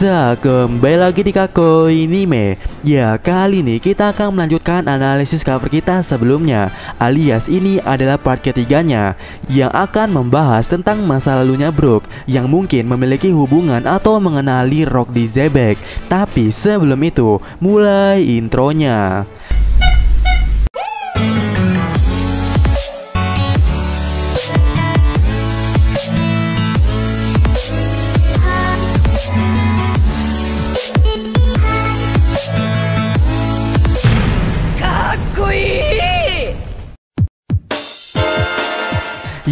Kembali lagi di Kakoi Anime. Ya, kali ini kita akan melanjutkan analisis cover kita sebelumnya, alias ini adalah part ketiganya yang akan membahas tentang masa lalunya Brook yang mungkin memiliki hubungan atau mengenali Rock di Zebek. Tapi sebelum itu, mulai intronya.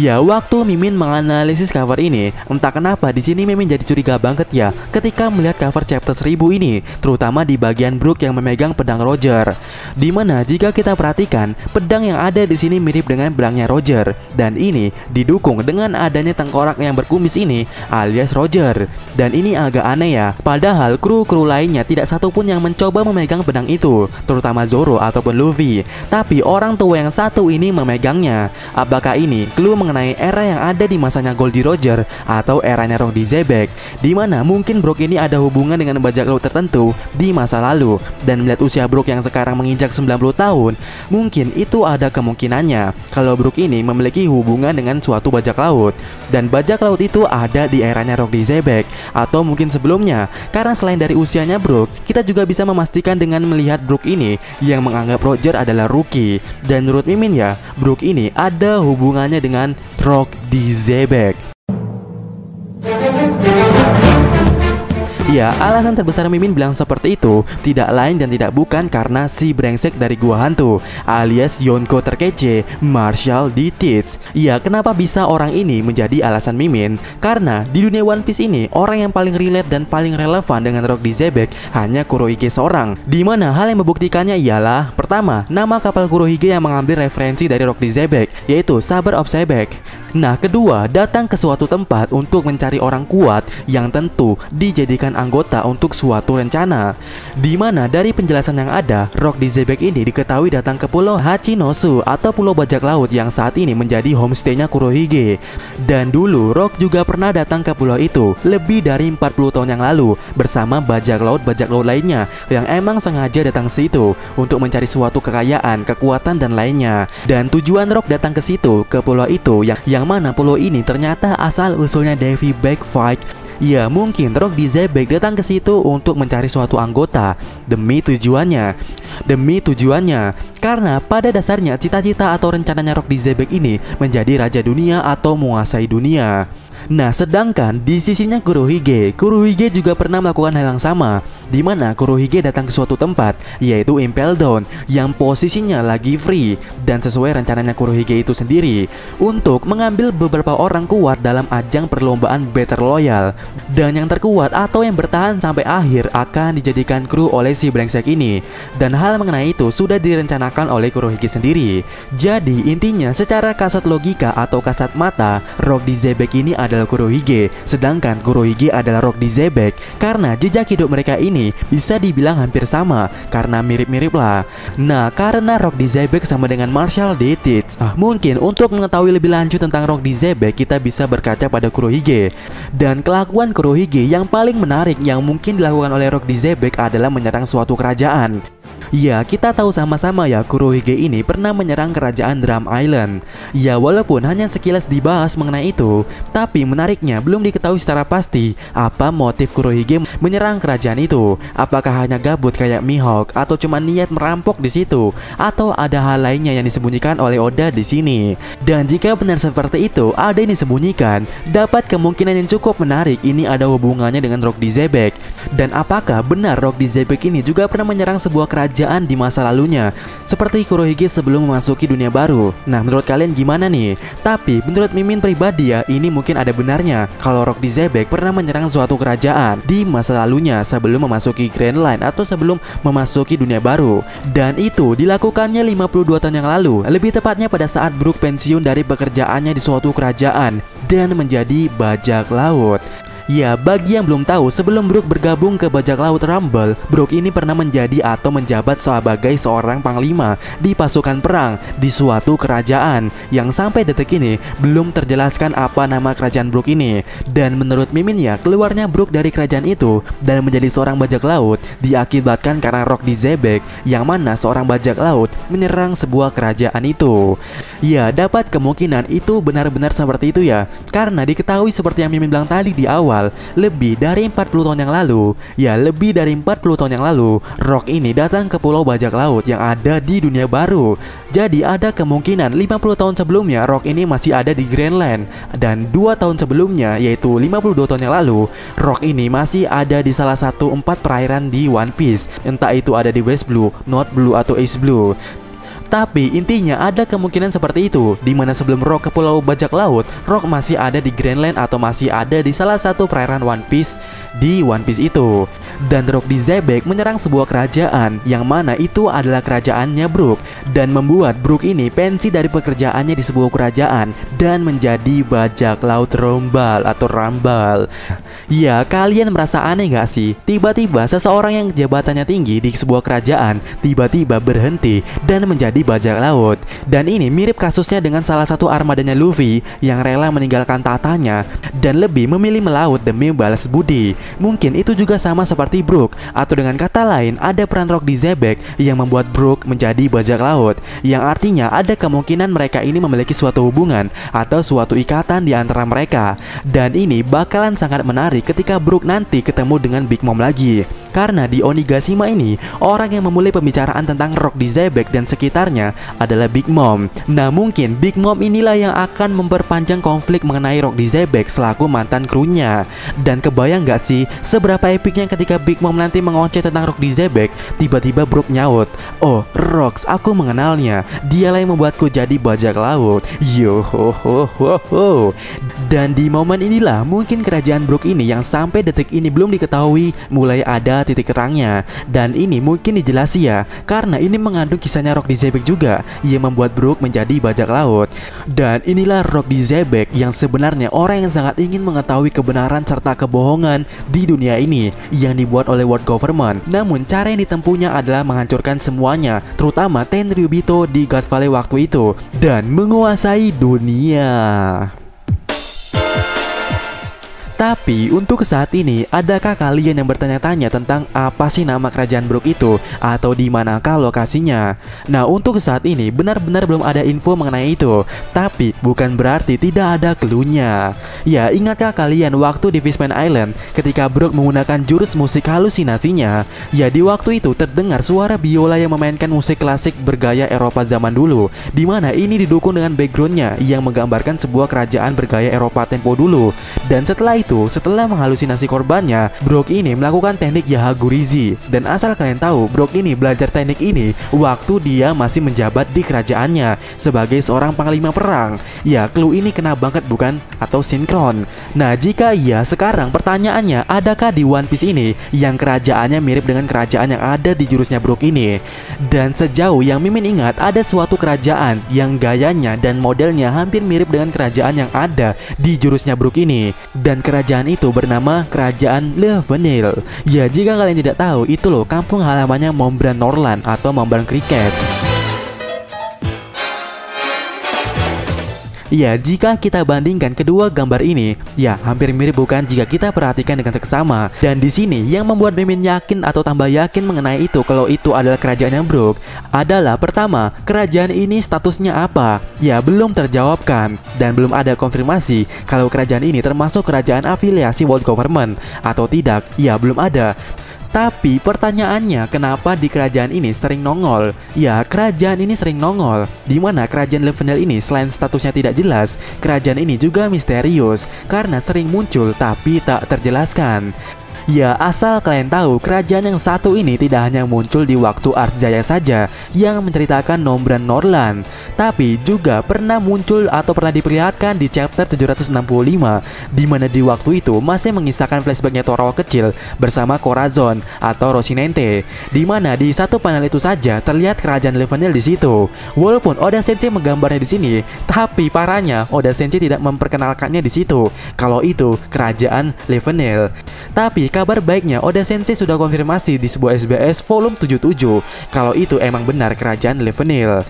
Ya, waktu Mimin menganalisis cover ini, entah kenapa di sini Mimin jadi curiga banget ya ketika melihat cover chapter 1000 ini, terutama di bagian Brook yang memegang pedang Roger. Dimana jika kita perhatikan, pedang yang ada di sini mirip dengan pedangnya Roger, dan ini didukung dengan adanya tengkorak yang berkumis ini, alias Roger. Dan ini agak aneh ya, padahal kru-kru lainnya tidak satupun yang mencoba memegang pedang itu, terutama Zoro ataupun Luffy. Tapi orang tua yang satu ini memegangnya. Apakah ini clue mengenai era yang ada di masanya Goldie Roger atau eranya Rock di Zebek, dimana mungkin Brook ini ada hubungan dengan bajak laut tertentu di masa lalu? Dan melihat usia Brook yang sekarang menginjak 90 tahun, mungkin itu ada kemungkinannya kalau Brook ini memiliki hubungan dengan suatu bajak laut, dan bajak laut itu ada di eranya Rock di Zebek atau mungkin sebelumnya. Karena selain dari usianya Brook, kita juga bisa memastikan dengan melihat Brook ini yang menganggap Roger adalah rookie. Dan menurut Mimin ya, Brook ini ada hubungannya dengan Rock di Zebek. Ya, alasan terbesar Mimin bilang seperti itu tidak lain dan tidak bukan karena si brengsek dari gua hantu, alias Yonko terkece, Marshall D. Teach. Ya, kenapa bisa orang ini menjadi alasan Mimin? Karena di dunia One Piece ini, orang yang paling relate dan paling relevan dengan Rock di Zebek hanya Kurohige seorang. Dimana hal yang membuktikannya ialah, pertama, nama kapal Kurohige yang mengambil referensi dari Rock di Zebek, yaitu Saber of Zebek. Nah, kedua, datang ke suatu tempat untuk mencari orang kuat yang tentu dijadikan anggota untuk suatu rencana. Dimana dari penjelasan yang ada, Rock di Zebek ini diketahui datang ke pulau Hachinosu atau pulau bajak laut yang saat ini menjadi homestay-nya Kurohige. Dan dulu Rock juga pernah datang ke pulau itu lebih dari 40 tahun yang lalu bersama bajak laut lainnya yang emang sengaja datang ke situ untuk mencari suatu kekayaan, kekuatan dan lainnya. Dan tujuan Rock datang ke situ, ke pulau itu yang mana pulau ini ternyata asal usulnya Davy Backfight. Ya, mungkin Rock di Zebek datang ke situ untuk mencari suatu anggota demi tujuannya. Karena pada dasarnya cita-cita atau rencananya Rock di Zebek ini menjadi raja dunia atau menguasai dunia. Nah, sedangkan di sisinya Kurohige juga pernah melakukan hal yang sama, dimana Kurohige datang ke suatu tempat, yaitu Impel Down, yang posisinya lagi free. Dan sesuai rencananya Kurohige itu sendiri untuk mengambil beberapa orang kuat dalam ajang perlombaan Battle Royale. Dan yang terkuat atau yang bertahan sampai akhir akan dijadikan kru oleh si brengsek ini. Dan hal mengenai itu sudah direncanakan oleh Kurohige sendiri. Jadi intinya secara kasat logika atau kasat mata, Rock di Zebek ini adalah Kurohige, sedangkan Kurohige adalah Rock di Zebek. Karena jejak hidup mereka ini bisa dibilang hampir sama, karena mirip-mirip lah. Nah, karena Rock di Zebek sama dengan Marshall D. Teach, mungkin untuk mengetahui lebih lanjut tentang Rock di Zebek, kita bisa berkaca pada Kurohige. Dan kelakuan Kurohige yang paling menarik yang mungkin dilakukan oleh Rock di Zebek adalah menyerang suatu kerajaan. Ya, kita tahu sama-sama ya, Kurohige ini pernah menyerang kerajaan Drum Island. Ya, walaupun hanya sekilas dibahas mengenai itu, tapi menariknya belum diketahui secara pasti apa motif Kurohige menyerang kerajaan itu. Apakah hanya gabut kayak Mihawk atau cuma niat merampok di situ, atau ada hal lainnya yang disembunyikan oleh Oda di sini. Dan jika benar seperti itu, ada yang disembunyikan, dapat kemungkinan yang cukup menarik ini ada hubungannya dengan Rock di Zebek. Dan apakah benar Rock di Zebek ini juga pernah menyerang sebuah kerajaan di masa lalunya seperti Kurohige sebelum memasuki dunia baru? Nah, menurut kalian gimana nih? Tapi menurut Mimin pribadi ya, ini mungkin ada benarnya kalau Rock di Zebek pernah menyerang suatu kerajaan di masa lalunya sebelum memasuki Grand Line atau sebelum memasuki dunia baru. Dan itu dilakukannya 52 tahun yang lalu, lebih tepatnya pada saat Brook pensiun dari pekerjaannya di suatu kerajaan dan menjadi bajak laut. Ya, bagi yang belum tahu, sebelum Brook bergabung ke bajak laut Rumble, Brook ini pernah menjadi atau menjabat sebagai seorang panglima di pasukan perang di suatu kerajaan yang sampai detik ini belum terjelaskan apa nama kerajaan Brook ini. Dan menurut miminnya, keluarnya Brook dari kerajaan itu dan menjadi seorang bajak laut diakibatkan karena Rock di Zebek, yang mana seorang bajak laut menyerang sebuah kerajaan itu. Ya, dapat kemungkinan itu benar-benar seperti itu ya, karena diketahui seperti yang mimin bilang tadi di awal, lebih dari 40 tahun yang lalu, ya lebih dari 40 tahun yang lalu, Rock ini datang ke pulau bajak laut yang ada di dunia baru. Jadi ada kemungkinan 50 tahun sebelumnya Rock ini masih ada di Greenland, dan 2 tahun sebelumnya, yaitu 52 tahun yang lalu, Rock ini masih ada di salah satu 4 perairan di One Piece, entah itu ada di West Blue, North Blue, atau East Blue. Tapi intinya ada kemungkinan seperti itu, dimana sebelum Rock ke pulau bajak laut, Rock masih ada di Greenland atau masih ada di salah satu perairan One Piece di One Piece itu. Dan Rock di Zebek menyerang sebuah kerajaan yang mana itu adalah kerajaannya Brook, dan membuat Brook ini pensi dari pekerjaannya di sebuah kerajaan dan menjadi bajak laut Rombal atau Rambal. Ya, kalian merasa aneh gak sih? Tiba-tiba seseorang yang jabatannya tinggi di sebuah kerajaan tiba-tiba berhenti dan menjadi bajak laut. Dan ini mirip kasusnya dengan salah satu armadanya Luffy yang rela meninggalkan tatanya dan lebih memilih melaut demi balas budi. Mungkin itu juga sama seperti Brook, atau dengan kata lain ada peran Rock di Zebek yang membuat Brook menjadi bajak laut, yang artinya ada kemungkinan mereka ini memiliki suatu hubungan atau suatu ikatan di antara mereka. Dan ini bakalan sangat menarik ketika Brook nanti ketemu dengan Big Mom lagi, karena di Onigashima ini orang yang memulai pembicaraan tentang Rock di Zebek dan sekitarnya adalah Big Mom. Nah, mungkin Big Mom inilah yang akan memperpanjang konflik mengenai Rock di Zebek selaku mantan krunya. Dan kebayang gak sih seberapa epicnya ketika Big Mom nanti mengoceh tentang Rock di Zebek, tiba-tiba Brook nyaut, "Oh, Rox, aku mengenalnya. Dialah yang membuatku jadi bajak laut." Yo ho ho ho ho. Dan di momen inilah mungkin kerajaan Brook ini yang sampai detik ini belum diketahui mulai ada titik terangnya. Dan ini mungkin dijelasi ya, karena ini mengandung kisahnya Rock di Zebek juga yang membuat Brook menjadi bajak laut. Dan inilah Rock di Zebek yang sebenarnya orang yang sangat ingin mengetahui kebenaran serta kebohongan di dunia ini yang dibuat oleh world government. Namun cara yang ditempuhnya adalah menghancurkan semuanya, terutama Tenryubito di God Valley waktu itu, dan menguasai dunia. Tapi untuk saat ini, adakah kalian yang bertanya-tanya tentang apa sih nama kerajaan Brook itu, atau di manakah lokasinya? Nah, untuk saat ini benar-benar belum ada info mengenai itu. Tapi bukan berarti tidak ada clue-nya. Ya, ingatkah kalian waktu di Fishman Island ketika Brook menggunakan jurus musik halusinasinya? Ya, di waktu itu terdengar suara biola yang memainkan musik klasik bergaya Eropa zaman dulu, dimana ini didukung dengan backgroundnya yang menggambarkan sebuah kerajaan bergaya Eropa tempo dulu. Dan setelah itu, setelah menghalusinasi korbannya, Brook ini melakukan teknik Yahagurizi. Dan asal kalian tahu, Brook ini belajar teknik ini waktu dia masih menjabat di kerajaannya sebagai seorang panglima perang. Ya, clue ini kena banget bukan? Atau sinkron. Nah, jika iya, sekarang pertanyaannya, adakah di One Piece ini yang kerajaannya mirip dengan kerajaan yang ada di jurusnya Brook ini? Dan sejauh yang mimin ingat, ada suatu kerajaan yang gayanya dan modelnya hampir mirip dengan kerajaan yang ada di jurusnya Brook ini. Dan kerajaan itu bernama Kerajaan Le Venil. Ya, jika kalian tidak tahu, itu loh kampung halamannya Mombran Norland atau Mombran Cricket. Ya, jika kita bandingkan kedua gambar ini, ya hampir mirip bukan jika kita perhatikan dengan seksama. Dan di sini yang membuat mimin yakin atau tambah yakin mengenai itu kalau itu adalah kerajaan yang Brook adalah pertama, kerajaan ini statusnya apa? Ya, belum terjawabkan dan belum ada konfirmasi kalau kerajaan ini termasuk kerajaan afiliasi world government atau tidak. Ya, belum ada. Tapi pertanyaannya, kenapa di kerajaan ini sering nongol? Ya, kerajaan ini sering nongol, dimana kerajaan Le Venil ini selain statusnya tidak jelas, kerajaan ini juga misterius karena sering muncul tapi tak terjelaskan. Ya, asal kalian tahu, kerajaan yang satu ini tidak hanya muncul di waktu Arjaya saja yang menceritakan Nombran Norland, tapi juga pernah muncul atau pernah diperlihatkan di chapter 765, di mana di waktu itu masih mengisahkan flashbacknya Toro kecil bersama Corazon atau Rocinante, di mana di satu panel itu saja terlihat kerajaan Levenil di situ. Walaupun Oda Sensei menggambarnya di sini, tapi parahnya Oda Sensei tidak memperkenalkannya di situ kalau itu kerajaan Levenil. Tapi kabar baiknya, Oda Sensei sudah konfirmasi di sebuah SBS volume 77 kalau itu emang benar kerajaan Levenil.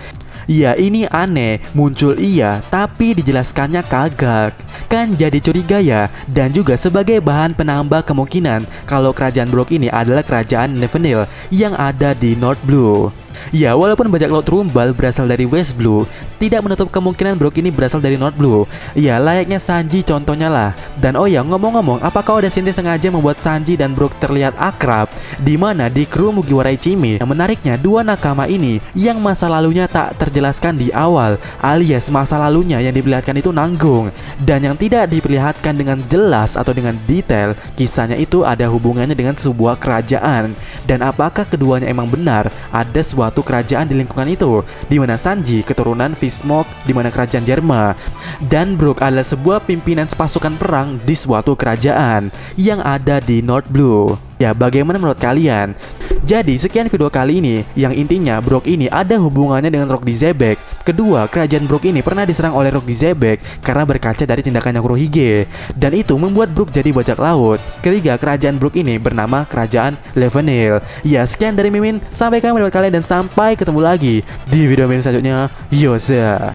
Ya, ini aneh, muncul iya tapi dijelaskannya kagak. Kan jadi curiga ya, dan juga sebagai bahan penambah kemungkinan kalau kerajaan Brook ini adalah kerajaan Levenil yang ada di North Blue. Ya, walaupun bajak laut Rumbal berasal dari West Blue, tidak menutup kemungkinan Brook ini berasal dari North Blue. Ya, layaknya Sanji contohnya lah. Dan oh ya, ngomong-ngomong, apakah Oda Sensei sengaja membuat Sanji dan Brook terlihat akrab, di mana di kru Mugiwara Ichimi? Yang menariknya, dua nakama ini yang masa lalunya tak terjelaskan di awal, alias masa lalunya yang diperlihatkan itu nanggung, dan yang tidak diperlihatkan dengan jelas atau dengan detail kisahnya itu ada hubungannya dengan sebuah kerajaan. Dan apakah keduanya emang benar ada suatu kerajaan di lingkungan itu, di mana Sanji keturunan Fishsmoke, di mana kerajaan Jerma, dan Brook adalah sebuah pimpinan pasukan perang di suatu kerajaan yang ada di North Blue. Ya, bagaimana menurut kalian? Jadi sekian video kali ini, yang intinya Brook ini ada hubungannya dengan Rock D. Zebek. Kedua, kerajaan Brook ini pernah diserang oleh Rock D. Zebek karena berkaca dari tindakannya Kurohige, dan itu membuat Brook jadi bajak laut. Ketiga, kerajaan Brook ini bernama kerajaan Levenil. Ya, sekian dari Mimin, sampai ketemu dengan kalian dan sampai ketemu lagi di video Mimin selanjutnya. Yoza.